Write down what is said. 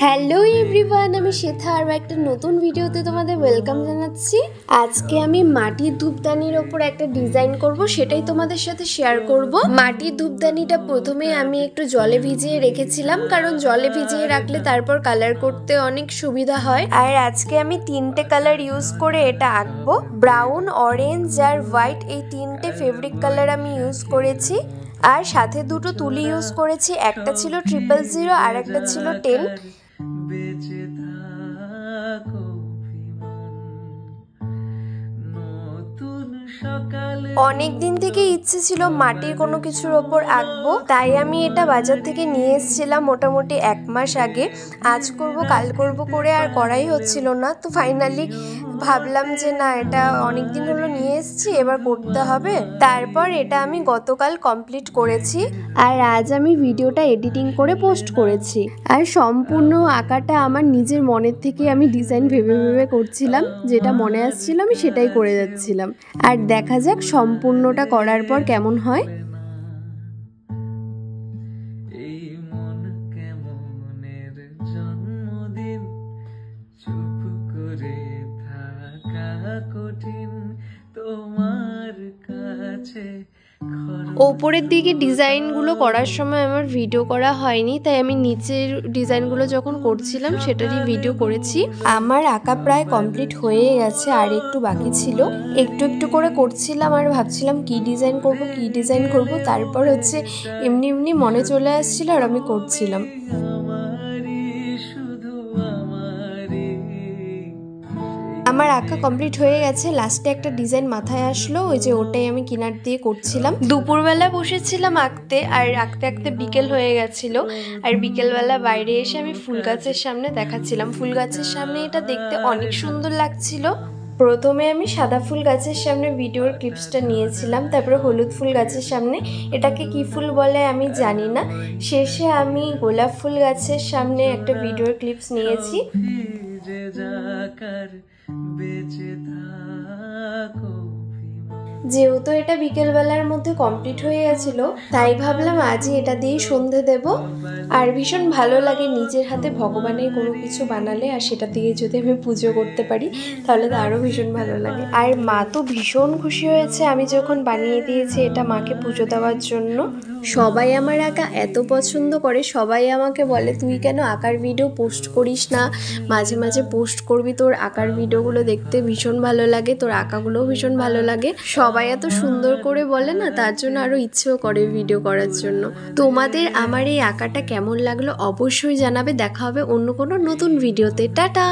Hello everyone, আমি শেথা আর একটা নতুন ভিডিওতে তোমাদের ওয়েলকাম জানাচ্ছি। আজকে আমি মাটির ধূপদানির ওপর একটা ডিজাইন করব, সেটাই তোমাদের সাথে শেয়ার করব। মাটির ধূপদানিটা প্রথমে আমি একটু জলে ভিজিয়ে রেখেছিলাম, কারণ জলে ভিজিয়ে রাখলে তারপর কালার করতে অনেক সুবিধা হয়। আর আজকে আমি তিনটে কালার ইউজ করে এটা আঁকবো। ব্রাউন, অরেঞ্জ আর হোয়াইট, এই তিনটে ফেব্রিক কালার আমি ইউজ করেছি। আর সাথে দুটো তুলি ইউজ করেছি, একটা ছিল 000 আর একটা ছিল 10। অনেক দিন থেকে ইচ্ছে ছিল মাটির কোনো কিছুর ওপর আঁকবো, তাই আমি এটা বাজার থেকে নিয়ে এসেছিলাম মোটামুটি 1 মাস আগে। আজ করব কাল করব করে আর করাই হচ্ছিল না, তো ফাইনালি ভাবলাম যে না, এটা অনেক দিন হলো নিয়ে এসেছি, এবার করতে হবে। তারপর এটা আমি গতকাল কমপ্লিট করেছি, আর আজ আমি ভিডিওটা এডিটিং করে পোস্ট করেছি। আর সম্পূর্ণ আঁকাটা আমার নিজের মনের থেকে আমি ডিজাইন ভেবে ভেবে করছিলাম, যেটা মনে আসছিল আমি সেটাই করে যাচ্ছিলাম। আর দেখা যাক সম্পূর্ণটা করার পর কেমন হয়। ওপরের দিকে ডিজাইনগুলো করার সময় আমার ভিডিও করা হয়নি, তাই আমি নিচের ডিজাইনগুলো যখন করছিলাম সেটারই ভিডিও করেছি। আমার আঁকা প্রায় কমপ্লিট হয়ে গেছে, আর একটু বাকি ছিল। একটু একটু করে করছিলাম আর ভাবছিলাম কি ডিজাইন করব। তারপর হচ্ছে এমনি এমনি মনে চলে আসছিল আর আমি করছিলাম। আমার আঁকা কমপ্লিট হয়ে গেছে। লাস্টে একটা ডিজাইন মাথায় আসলো, ওই যে ওটাই আমি কিনার দিয়ে করছিলাম। দুপুরবেলা বসেছিলাম আঁকতে, আর আঁকতে আঁকতে বিকেল হয়ে গেছিলো। আর বিকেলবেলা বাইরে এসে আমি ফুল গাছের সামনে দেখাচ্ছিলাম। ফুল গাছের সামনে এটা দেখতে অনেক সুন্দর লাগছিল। প্রথমে আমি সাদা ফুল গাছের সামনে ভিডিওর ক্লিপসটা নিয়েছিলাম, তারপরে হলুদ ফুল গাছের সামনে, এটাকে কি ফুল বলে আমি জানি না। শেষে আমি গোলাপ ফুল গাছের সামনে একটা ভিডিওর ক্লিপস নিয়েছি। যেহেতু এটা বিকেলবেলার মধ্যে কমপ্লিট হয়ে গেছিল, তাই ভাবলাম আজই এটা দিয়েই সন্ধে দেব। আর ভীষণ ভালো লাগে নিজের হাতে ভগবানের কোনো কিছু বানালে, আর সেটা দিয়ে যদি আমি পুজো করতে পারি তাহলে তো আরও ভীষণ ভালো লাগে। আর মা তো ভীষণ খুশি হয়েছে আমি যখন বানিয়ে দিয়েছি এটা মাকে পুজো দেওয়ার জন্য। সবাই আমার আঁকা এত পছন্দ করে, সবাই আমাকে বলে তুই কেন আঁকার ভিডিও পোস্ট করিস না, মাঝে মাঝে পোস্ট করবি, তোর আঁকার ভিডিওগুলো দেখতে ভীষণ ভালো লাগে, তোর আঁকাগুলোও ভীষণ ভালো লাগে। সবাই এত সুন্দর করে বলে না, তার জন্য আরও ইচ্ছেও করে ভিডিও করার জন্য। তোমাদের আমার এই আঁকাটা কেমন লাগলো অবশ্যই জানাবে। দেখা হবে অন্য কোনো নতুন ভিডিওতে। টাটা।